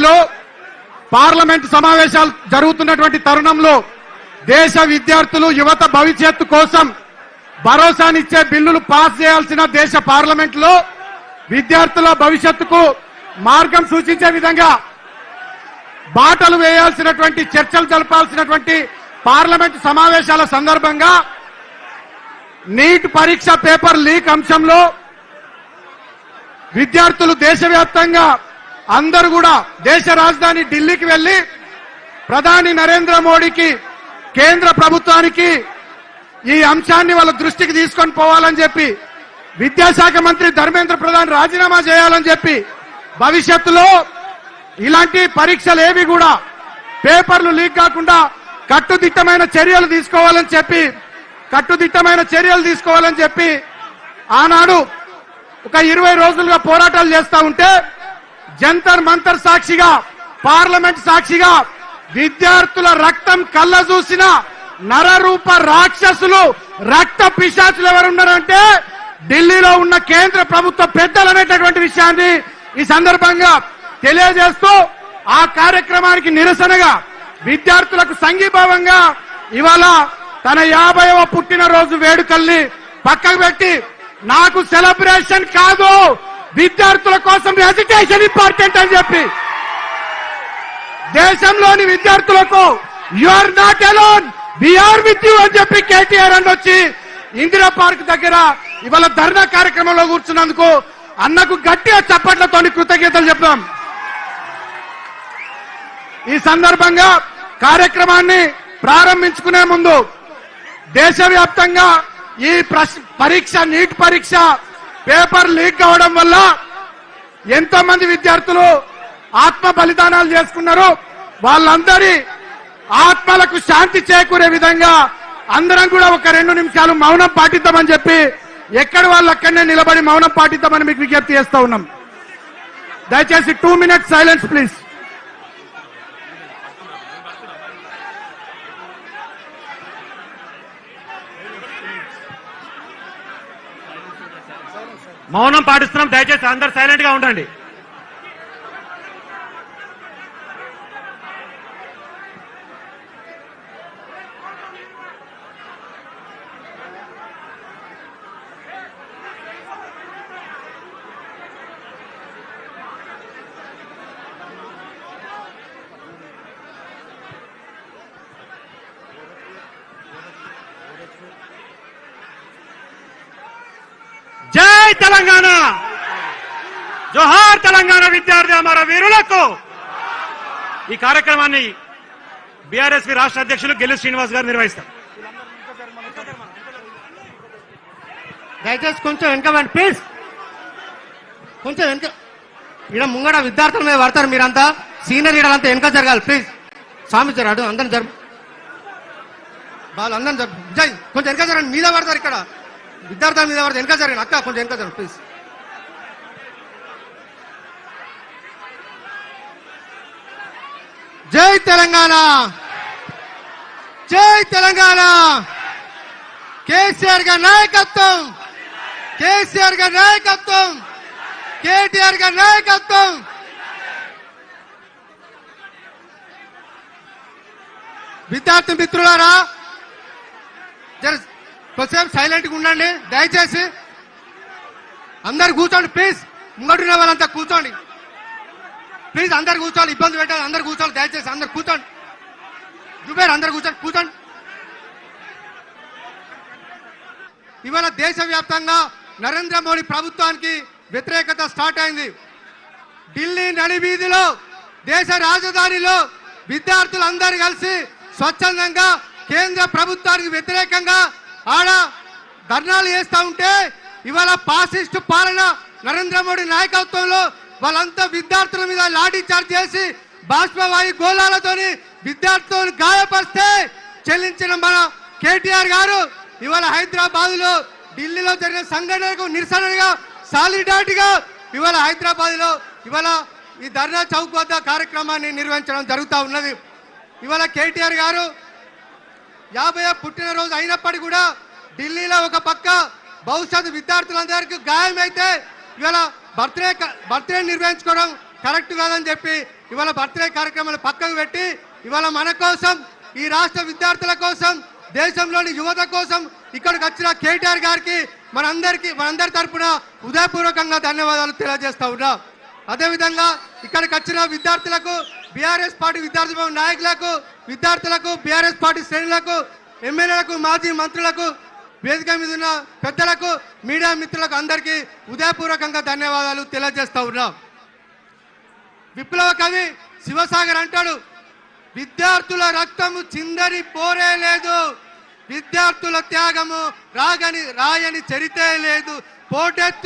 ఢిల్లీలో పార్లమెంట్ సమావేశాలు జరుగుతున్నటువంటి తరుణంలో దేశ విద్యార్థులు యువత భవిష్యత్తు కోసం భరోసానిచ్చే బిల్లులు పాస్ చేయాల్సిన దేశ పార్లమెంట్ లో విద్యార్థుల భవిష్యత్తుకు మార్గం సూచించే విధంగా బాటలు వేయాల్సినటువంటి చర్చలు జరపాల్సినటువంటి పార్లమెంట్ సమావేశాల సందర్భంగా నీట్ పరీక్ష పేపర్ లీక్ అంశంలో విద్యార్థులు దేశవ్యాప్తంగా అందరూ కూడా దేశ రాజధాని ఢిల్లీకి వెళ్లి ప్రధాని నరేంద్ర మోడీకి కేంద్ర ప్రభుత్వానికి ఈ అంశాన్ని వాళ్ళ దృష్టికి తీసుకొని పోవాలని చెప్పి విద్యాశాఖ మంత్రి ధర్మేంద్ర ప్రధాన్ రాజీనామా చేయాలని చెప్పి భవిష్యత్తులో ఇలాంటి పరీక్షలు ఏవి కూడా పేపర్లు లీక్ కాకుండా కట్టుదిట్టమైన చర్యలు తీసుకోవాలని చెప్పి ఆనాడు ఒక 20 రోజులుగా పోరాటాలు చేస్తా ఉంటే జంతర్ మంతర్ సాక్షిగా పార్లమెంట్ సాక్షిగా విద్యార్థుల రక్తం కళ్ళ చూసిన నరరూప రాక్షసులు రక్త పిశాచులు ఎవరున్నారంటే ఢిల్లీలో ఉన్న కేంద్ర ప్రభుత్వ పెద్దలు అనేటటువంటి విషయాన్ని ఈ సందర్భంగా తెలియజేస్తూ ఆ కార్యక్రమానికి నిరసనగా విద్యార్థులకు సంఘీభావంగా ఇవాళ తన 50వ పుట్టినరోజు వేడుకల్ని పక్కకు పెట్టి నాకు సెలబ్రేషన్ కాదు విద్యార్థుల కోసం ఎడ్యుకేషన్ ఇంపార్టెంట్ అని చెప్పి దేశంలోని విద్యార్థులకు you are not alone we are with you అని చెప్పి కేటీఆర్ అని వచ్చి ఇందిరా పార్క్ దగ్గర ఇవాళ ధర్నా కార్యక్రమంలో కూర్చున్నందుకు అన్నకు గట్టిగా చప్పట్లతో కృతజ్ఞతలు చెప్తాం. ఈ సందర్భంగా కార్యక్రమాన్ని ప్రారంభించుకునే ముందు దేశవ్యాప్తంగా ఈ పరీక్ష నీట్ పరీక్ష పేపర్ లీక్ కావడం వల్ల ఎంతో మంది విద్యార్థులు ఆత్మ బలిదానాలు చేసుకున్నారు. వాళ్ళందరి ఆత్మలకు శాంతి చేకూరే విధంగా అందరం కూడా ఒక 2 నిమిషాలు మౌనం పాటిద్దామని చెప్పి ఎక్కడ వాళ్ళు అక్కడనే నిలబడి మౌనం పాటిద్దామని మీకు విజ్ఞప్తి చేస్తా ఉన్నాం. దయచేసి 2 minutes సైలెన్స్ ప్లీజ్. మౌనం పాటిస్తున్నాం, దయచేసి అందరు సైలెంట్ గా ఉండండి. జై తెలంగాణ, జోహార్ తెలంగాణ విద్యార్థి అమర వీరులకు. ఈ కార్యక్రమాన్ని బీఆర్ఎస్పీ రాష్ట్ర అధ్యక్షులు గెల్లు శ్రీనివాస్ గారు నిర్వహిస్తారు. దయచేసి కొంచెం వెనకబండి ప్లీజ్, కొంచెం వెనక. ఇక్కడ ముంగడ విద్యార్థుల మీద పడతారు మీరంతా, సీనియర్ లీడర్లంతా వెనక జరగాలి ప్లీజ్. స్వామి జరాడు అందరం జరు, వాళ్ళందరం జరు. జై కొంచెం వెనక జరగండి, మీద పడతారు ఇక్కడ విద్యార్థుల మీద పడతారు. వెనక జరగండి అక్క, కొంచెం వెనక జరగండి ప్లీజ్. జై తెలంగాణ, జై తెలంగాణ. కేసీఆర్ గారి నాయకత్వం, కేసీఆర్ గారి నాయకత్వం, కేటీఆర్ గారి నాయకత్వం. విద్యార్థి మిత్రులారా కొంచెం సైలెంట్ గా ఉండండి దయచేసి. అందరు కూర్చోండి ప్లీజ్, ముంగడున్న వాళ్ళంతా కూర్చోండి ప్లీజ్. అందరు కూర్చోవాలి, ఇబ్బంది పెట్టాలి, అందరు కూర్చోవాలి దయచేసి. అందరు కూర్చోండి, జుబేర్ అందరు కూర్చోండి. ఇవాళ దేశవ్యాప్తంగా నరేంద్ర మోడీ ప్రభుత్వానికి వ్యతిరేకత స్టార్ట్ అయింది. ఢిల్లీ నడివీధిలో దేశ రాజధానిలో విద్యార్థులందరూ కలిసి స్వచ్ఛందంగా కేంద్ర ప్రభుత్వానికి వ్యతిరేకంగా ఆడ ధర్నాలు చేస్తా ఉంటే ఇవాళ పాసిస్టు పాలన నరేంద్ర మోడీ నాయకత్వంలో వాళ్ళంతా విద్యార్థుల మీద లాఠీ చార్జ్ చేసి బాష్పవాయు గోళాలతోని విద్యార్థులను గాయపరిస్తే చెల్లించిన మన కేటీఆర్ గారు ఇవాళ హైదరాబాద్ లో ఢిల్లీలో జరిగిన సంఘటనకు నిరసనగా సాలిడారిటీగా ఇవాళ హైదరాబాద్ లో ఇవాళ ఈ ధర్నా చౌక్ వద్ద కార్యక్రమాన్ని నిర్వహించడం జరుగుతూ ఉన్నది. ఇవాళ కేటీఆర్ గారు 50వ పుట్టినరోజు అయినప్పటికీ కూడా ఢిల్లీలో ఒక పక్క భవిష్యత్తు విద్యార్థులందరికీ గాయం అయితే ఇవాళ బర్త్డే నిర్వహించుకోవడం కరెక్ట్ కాదని చెప్పి ఇవాళ బర్త్డే కార్యక్రమాలు పక్కకు పెట్టి ఇవాళ మన కోసం, ఈ రాష్ట్ర విద్యార్థుల కోసం, దేశంలోని యువత కోసం ఇక్కడికి వచ్చిన కేటీఆర్ గారికి మనందరి తరపున హృదయపూర్వకంగా ధన్యవాదాలు తెలియజేస్తా ఉన్నాం. అదేవిధంగా ఇక్కడికి వచ్చిన విద్యార్థులకు, బీఆర్ఎస్ పార్టీ విద్యార్థి భవన్ నాయకులకు, విద్యార్థులకు, బీఆర్ఎస్ పార్టీ శ్రేణులకు, ఎమ్మెల్యేలకు, మాజీ మంత్రులకు, వేదిక మీద ఉన్న పెద్దలకు, మీడియా మిత్రులకు అందరికీ హృదయపూర్వకంగా ధన్యవాదాలు తెలియజేస్తా ఉన్నాం. విప్లవ కవి శివసాగర్ అంటాడు, విద్యార్థుల రక్తము చిందని పోరే లేదు, విద్యార్థుల త్యాగము రాయని చరితే లేదు, పోటెత్తు